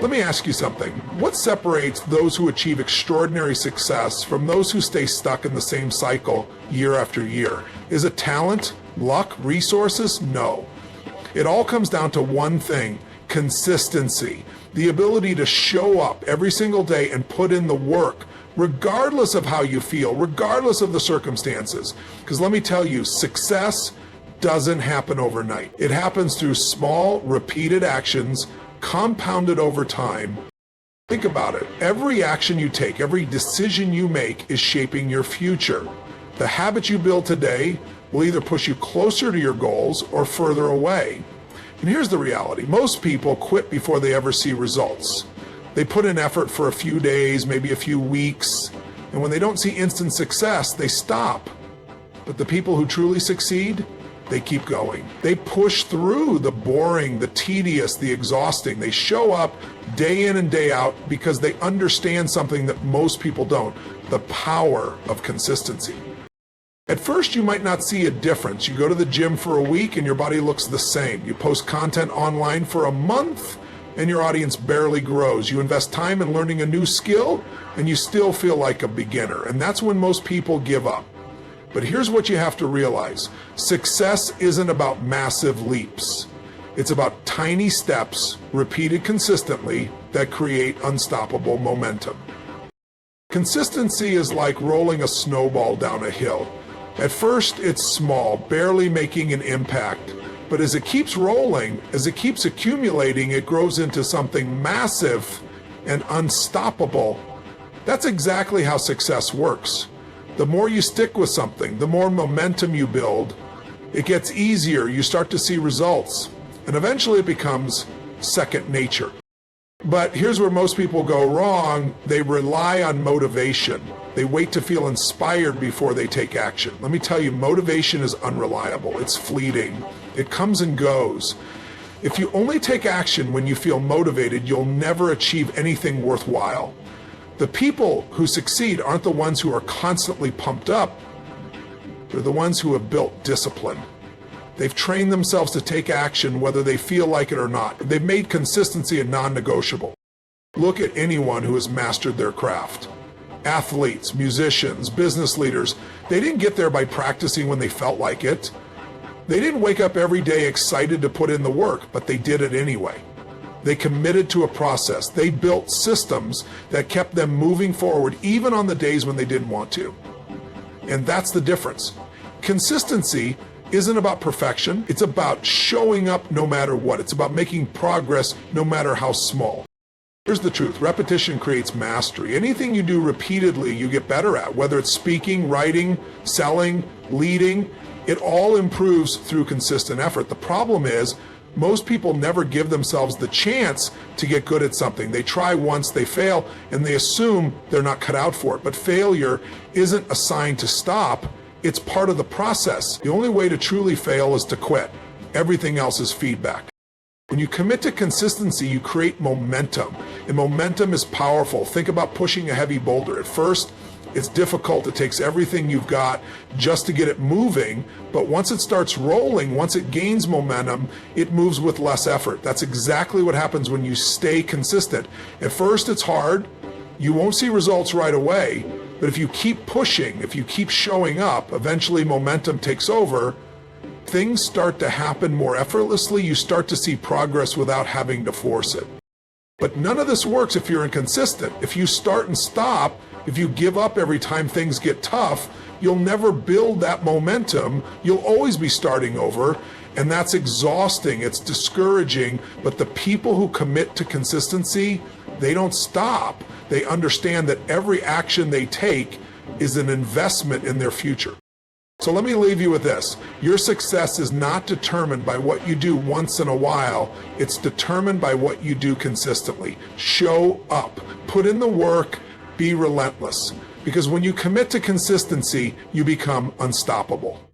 Let me ask you something. What separates those who achieve extraordinary success from those who stay stuck in the same cycle year after year? Is it talent, luck, resources? No. It all comes down to one thing: consistency. The ability to show up every single day and put in the work, regardless of how you feel, regardless of the circumstances. Because let me tell you, success doesn't happen overnight. It happens through small, repeated actions, compounded over time. Think about it. Every action you take, every decision you make is shaping your future. The habits you build today will either push you closer to your goals or further away. And here's the reality. Most people quit before they ever see results. They put in effort for a few days, maybe a few weeks, and when they don't see instant success, they stop. But the people who truly succeed, they keep going. They push through the boring, the tedious, the exhausting. They show up day in and day out because they understand something that most people don't: the power of consistency. At first, you might not see a difference. You go to the gym for a week and your body looks the same. You post content online for a month and your audience barely grows. You invest time in learning a new skill and you still feel like a beginner. And that's when most people give up. But here's what you have to realize. Success isn't about massive leaps. It's about tiny steps, repeated consistently, that create unstoppable momentum. Consistency is like rolling a snowball down a hill. At first, it's small, barely making an impact. But as it keeps rolling, as it keeps accumulating, it grows into something massive and unstoppable. That's exactly how success works. The more you stick with something, the more momentum you build. It gets easier, you start to see results, and eventually it becomes second nature. But here's where most people go wrong. They rely on motivation. They wait to feel inspired before they take action. Let me tell you, motivation is unreliable. It's fleeting. It comes and goes. If you only take action when you feel motivated, you'll never achieve anything worthwhile. The people who succeed aren't the ones who are constantly pumped up. They're the ones who have built discipline. They've trained themselves to take action whether they feel like it or not. They've made consistency a non-negotiable. Look at anyone who has mastered their craft. Athletes, musicians, business leaders, they didn't get there by practicing when they felt like it. They didn't wake up every day excited to put in the work, but they did it anyway. They committed to a process. They built systems that kept them moving forward even on the days when they didn't want to. And that's the difference. Consistency isn't about perfection. It's about showing up no matter what. It's about making progress no matter how small. Here's the truth. Repetition creates mastery. Anything you do repeatedly, you get better at. Whether it's speaking, writing, selling, leading, it all improves through consistent effort. The problem is, most people never give themselves the chance to get good at something. They try once, they fail, and they assume they're not cut out for it. But failure isn't a sign to stop. It's part of the process. The only way to truly fail is to quit. Everything else is feedback. When you commit to consistency, you create momentum, and momentum is powerful. Think about pushing a heavy boulder. At first, it's difficult. It takes everything you've got just to get it moving, but once it starts rolling, once it gains momentum, it moves with less effort. That's exactly what happens when you stay consistent. At first, it's hard. You won't see results right away, but if you keep pushing, if you keep showing up, eventually momentum takes over. Things start to happen more effortlessly. You start to see progress without having to force it. But none of this works if you're inconsistent. If you start and stop, if you give up every time things get tough, you'll never build that momentum. You'll always be starting over, and that's exhausting. It's discouraging. But the people who commit to consistency, they don't stop. They understand that every action they take is an investment in their future. So let me leave you with this. Your success is not determined by what you do once in a while. It's determined by what you do consistently. Show up. Put in the work. Be relentless. Because when you commit to consistency, you become unstoppable.